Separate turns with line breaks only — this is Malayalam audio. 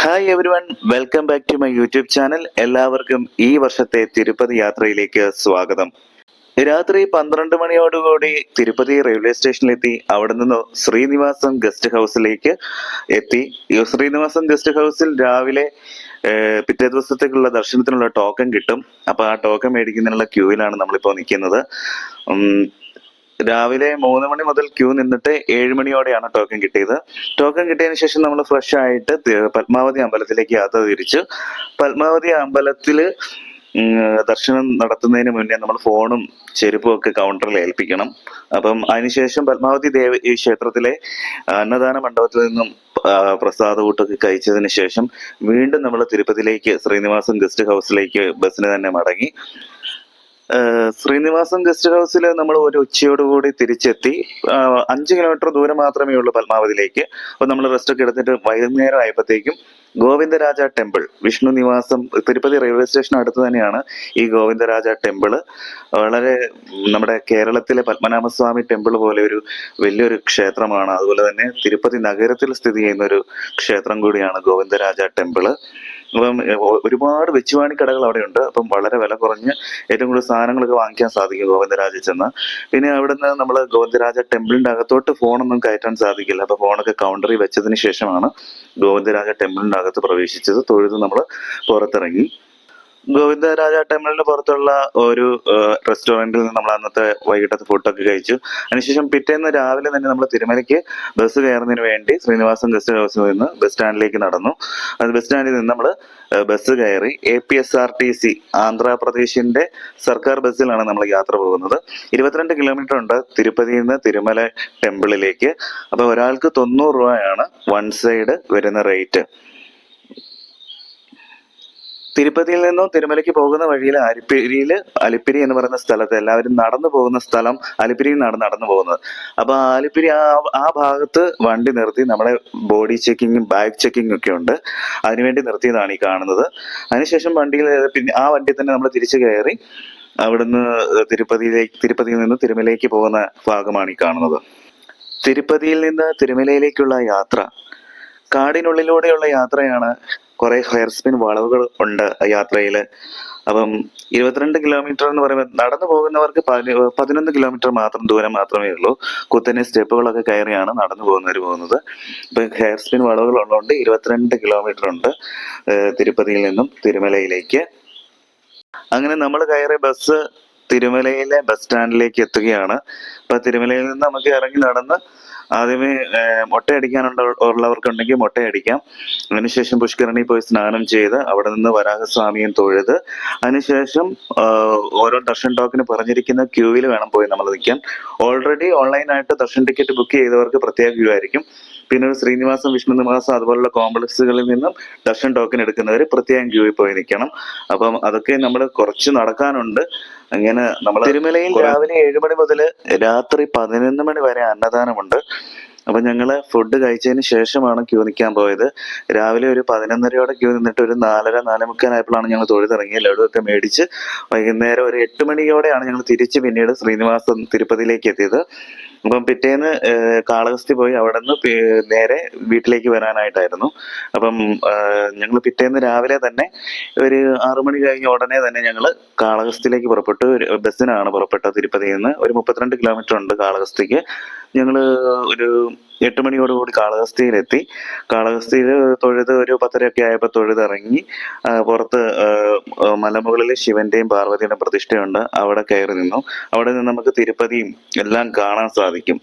Hi everyone, welcome back to my YouTube channel. എല്ലാവർക്കും ഈ വർഷത്തെ തിരുപ്പതി യാത്രയിലേക്ക് സ്വാഗതം. രാത്രി 12 മണിയോടുകൂടി തിരുപ്പതി റെയിൽവേ സ്റ്റേഷനിലെത്തി. അവിടെ നിന്ന് ശ്രീനിവാസം ഗസ്റ്റ് ഹൗസിലേക്ക് എത്തി. ഈ ശ്രീനിവാസം ഗസ്റ്റ് ഹൗസിൽ രാവിലെ പിറ്റേ ദിവസത്തേക്കുള്ള ദർശനത്തിനുള്ള ടോക്കൺ കിട്ടും. അപ്പൊ ആ ടോക്കൺ മേടിക്കുന്നതിനുള്ള ക്യൂവിലാണ് നമ്മളിപ്പോ നിൽക്കുന്നത്. രാവിലെ 3 മണി മുതൽ ക്യൂ നിന്നിട്ട് 7 മണിയോടെയാണ് ടോക്കൺ കിട്ടിയത്. ടോക്കൺ കിട്ടിയതിന് ശേഷം നമ്മൾ ഫ്രഷ് ആയിട്ട് പത്മാവതി അമ്പലത്തിലേക്ക് യാത്ര തിരിച്ചു. പത്മാവതി അമ്പലത്തില് ദർശനം നടത്തുന്നതിന് മുന്നേ നമ്മൾ ഫോണും ചെരുപ്പും ഒക്കെ കൗണ്ടറിൽ ഏൽപ്പിക്കണം. അപ്പം അതിനുശേഷം പത്മാവതി ഈ ക്ഷേത്രത്തിലെ അന്നദാന മണ്ഡപത്തിൽ നിന്നും പ്രസാദ ഊട്ടൊക്കെ കഴിച്ചതിന് ശേഷം വീണ്ടും നമ്മൾ തിരുപ്പതിയിലേക്ക് ശ്രീനിവാസം ഗസ്റ്റ് ഹൗസിലേക്ക് ബസ്സിന് തന്നെ മടങ്ങി. ശ്രീനിവാസം ഗസ്റ്റ് ഹൗസിൽ നമ്മൾ ഒരു ഉച്ചയോടുകൂടി തിരിച്ചെത്തി. 5 കിലോമീറ്റർ ദൂരം മാത്രമേ ഉള്ളൂ പത്മാവതിയിലേക്ക്. അപ്പൊ നമ്മൾ റെസ്റ്റ് ഒക്കെ എടുത്തിട്ട് വൈകുന്നേരം ആയപ്പോഴത്തേക്കും Govindaraja temple, Vishnu Nivasam, Tirupati railway station അടുത്ത് തന്നെയാണ് ഈ ഗോവിന്ദരാജ ടെമ്പിള്. വളരെ നമ്മുടെ കേരളത്തിലെ പത്മനാഭസ്വാമി ടെമ്പിൾ പോലെ ഒരു വലിയൊരു ക്ഷേത്രമാണ്. അതുപോലെ തന്നെ തിരുപ്പതി നഗരത്തിൽ സ്ഥിതി ചെയ്യുന്ന ഒരു ക്ഷേത്രം കൂടിയാണ് ഗോവിന്ദരാജ ടെമ്പിള്. അപ്പം ഒരുപാട് വെച്ചുവാണി കടകൾ അവിടെ ഉണ്ട്. അപ്പം വളരെ വില കുറഞ്ഞ് ഏറ്റവും കൂടുതൽ സാധനങ്ങളൊക്കെ വാങ്ങിക്കാൻ സാധിക്കും ഗോവിന്ദരാജ ചെന്ന്. പിന്നെ അവിടുന്ന് നമ്മൾ ഗോവിന്ദരാജ ടെമ്പിളിന്റെ അകത്തോട്ട് ഫോണൊന്നും കയറ്റാൻ സാധിക്കില്ല. അപ്പൊ ഫോണൊക്കെ കൗണ്ടറിൽ വെച്ചതിന് ശേഷമാണ് ഗോവിന്ദരാജ ടെമ്പിളിന്റെ അകത്ത് പ്രവേശിച്ചത്. തൊഴുത് നമ്മൾ പുറത്തിറങ്ങി. ഗോവിന്ദരാജ ടെമ്പിളിന് പുറത്തുള്ള ഒരു റെസ്റ്റോറന്റിൽ നിന്ന് നമ്മൾ അന്നത്തെ വൈകിട്ടത്തെ ഫുഡൊക്കെ കഴിച്ചു. അതിനുശേഷം പിറ്റേന്ന് രാവിലെ തന്നെ നമ്മൾ തിരുമലയ്ക്ക് ബസ് കയറുന്നതിന് വേണ്ടി ശ്രീനിവാസം ഗസ്റ്റ് ഹൗസിൽ നിന്ന് ബസ് സ്റ്റാൻഡിലേക്ക് നടന്നു. അത് ബസ് സ്റ്റാൻഡിൽ നിന്ന് നമ്മൾ ബസ് കയറി APSRTC ആന്ധ്രാപ്രദേശിന്റെ സർക്കാർ ബസ്സിലാണ് നമ്മൾ യാത്ര പോകുന്നത്. 22 കിലോമീറ്റർ ഉണ്ട് തിരുപ്പതിയിൽ നിന്ന് തിരുമല ടെമ്പിളിലേക്ക്. അപ്പൊ ഒരാൾക്ക് 90 രൂപയാണ് വൺ സൈഡ് വരുന്ന റേറ്റ്. തിരുപ്പതിയിൽ നിന്നും തിരുമലയ്ക്ക് പോകുന്ന വഴിയിൽ അലിപ്പിരി എന്ന് പറയുന്ന സ്ഥലത്ത് എല്ലാവരും നടന്നു പോകുന്ന സ്ഥലം അലിപ്പിരിയിൽ നിന്നാണ് നടന്നു പോകുന്നത്. അപ്പൊ അലിപ്പിരി ആ ഭാഗത്ത് വണ്ടി നിർത്തി നമ്മുടെ ബോഡി ചെക്കിങ്ങും ബാഗ് ചെക്കിങ്ങും ഒക്കെ ഉണ്ട്. അതിനുവേണ്ടി നിർത്തിയതാണ് ഈ കാണുന്നത്. അതിനുശേഷം പിന്നെ ആ വണ്ടി തന്നെ നമ്മൾ തിരിച്ചു കയറി അവിടുന്ന് തിരുപ്പതിയിൽ നിന്ന് തിരുമലയ്ക്ക് പോകുന്ന ഭാഗമാണ് ഈ കാണുന്നത്. തിരുപ്പതിയിൽ നിന്ന് തിരുമലയിലേക്കുള്ള യാത്ര കാടിനുള്ളിലൂടെയുള്ള യാത്രയാണ്. കുറെ ഹെയർ സ്പിൻ വളവുകൾ ഉണ്ട് യാത്രയിൽ. അപ്പം 22 കിലോമീറ്റർ എന്ന് പറയുമ്പോൾ നടന്നു പോകുന്നവർക്ക് 11 കിലോമീറ്റർ ദൂരം മാത്രമേ ഉള്ളൂ. കുത്തനെ സ്റ്റെപ്പുകളൊക്കെ കയറിയാണ് നടന്നു പോകുന്നത്. ഇപ്പൊ ഹെയർ സ്പിൻ വളവുകൾ ഉള്ളതുകൊണ്ട് 22 കിലോമീറ്റർ ഉണ്ട് തിരുപ്പതിയിൽ നിന്നും തിരുമലയിലേക്ക്. അങ്ങനെ നമ്മൾ കയറിയ ബസ് തിരുമലയിലെ ബസ് സ്റ്റാൻഡിലേക്ക് എത്തുകയാണ്. അപ്പൊ തിരുമലയിൽ നിന്ന് നമുക്ക് ഇറങ്ങി നടന്ന് ആദ്യമേ ഉള്ളവർക്കുണ്ടെങ്കിൽ മൊട്ടയടിക്കാം. അതിനുശേഷം പുഷ്കരണി പോയി സ്നാനം ചെയ്ത് അവിടെ നിന്ന് വരാഹസ്വാമിയും തൊഴുത് അതിനുശേഷം ഓരോ ദർശൻ ടോക്കന് പറഞ്ഞിരിക്കുന്ന ക്യൂവിൽ വേണം പോയി നമ്മൾ നിൽക്കാൻ. ഓൾറെഡി ഓൺലൈനായിട്ട് ദർശൻ ടിക്കറ്റ് ബുക്ക് ചെയ്തവർക്ക് പ്രത്യേക ക്യൂ ആയിരിക്കും. പിന്നെ ശ്രീനിവാസം, വിഷ്ണു നിവാസം അതുപോലുള്ള കോംപ്ലക്സുകളിൽ നിന്നും ദർശൻ ടോക്കൺ എടുക്കുന്നവർ പ്രത്യേകം ക്യൂവിൽ പോയി നിൽക്കണം. അപ്പം അതൊക്കെ നമ്മൾ കുറച്ച് നടക്കാനുണ്ട്. അങ്ങനെ നമ്മൾ തിരുമലയിൽ രാവിലെ 7 മണി മുതൽ രാത്രി 11 മണി വരെ അന്നദാനമുണ്ട്. അപ്പൊ ഞങ്ങള് ഫുഡ് കഴിച്ചതിന് ശേഷമാണ് ക്യൂ നിൽക്കാൻ പോയത്. രാവിലെ ഒരു 11:30 ക്യൂ നിന്നിട്ട് ഒരു 4:30, 4:45 ആയപ്പോഴാണ് ഞങ്ങൾ തൊഴുതിറങ്ങി ലഡു ഒക്കെ മേടിച്ച്. വൈകുന്നേരം ഒരു 8 മണിയോടെയാണ് ഞങ്ങൾ തിരിച്ച് പിന്നീട് ശ്രീനിവാസം തിരുപ്പതിയിലേക്ക് എത്തിയത്. അപ്പം പിറ്റേന്ന് കാളഹസ്തി പോയി അവിടെ നിന്ന് നേരെ വീട്ടിലേക്ക് വരാനായിട്ടായിരുന്നു. അപ്പം ഞങ്ങൾ പിറ്റേന്ന് രാവിലെ തന്നെ ഒരു 6 മണി കഴിഞ്ഞ ഉടനെ തന്നെ ഞങ്ങൾ കാളഹസ്തിയിലേക്ക് പുറപ്പെട്ടു. ബസ്സിനാണ് പുറപ്പെട്ടത്. തിരുപ്പതിയിൽ നിന്ന് ഒരു 32 കിലോമീറ്റർ ഉണ്ട് കാളഹസ്തിക്ക്. ഞങ്ങള് ഒരു 8 മണിയോടുകൂടി കാളഹസ്തിയിലെത്തി. കാളഹസ്തിയിൽ തൊഴുത് ഒരു 10:30 ആയപ്പോൾ തൊഴുതിറങ്ങി. പുറത്ത് മലമുകളിൽ ശിവന്റെയും പാർവതിയുടെയും പ്രതിഷ്ഠയുണ്ട്. അവിടെ കയറി നിന്നു. അവിടെ നിന്ന് നമുക്ക് തിരുപ്പതിയും എല്ലാം കാണാൻ സാധിക്കും.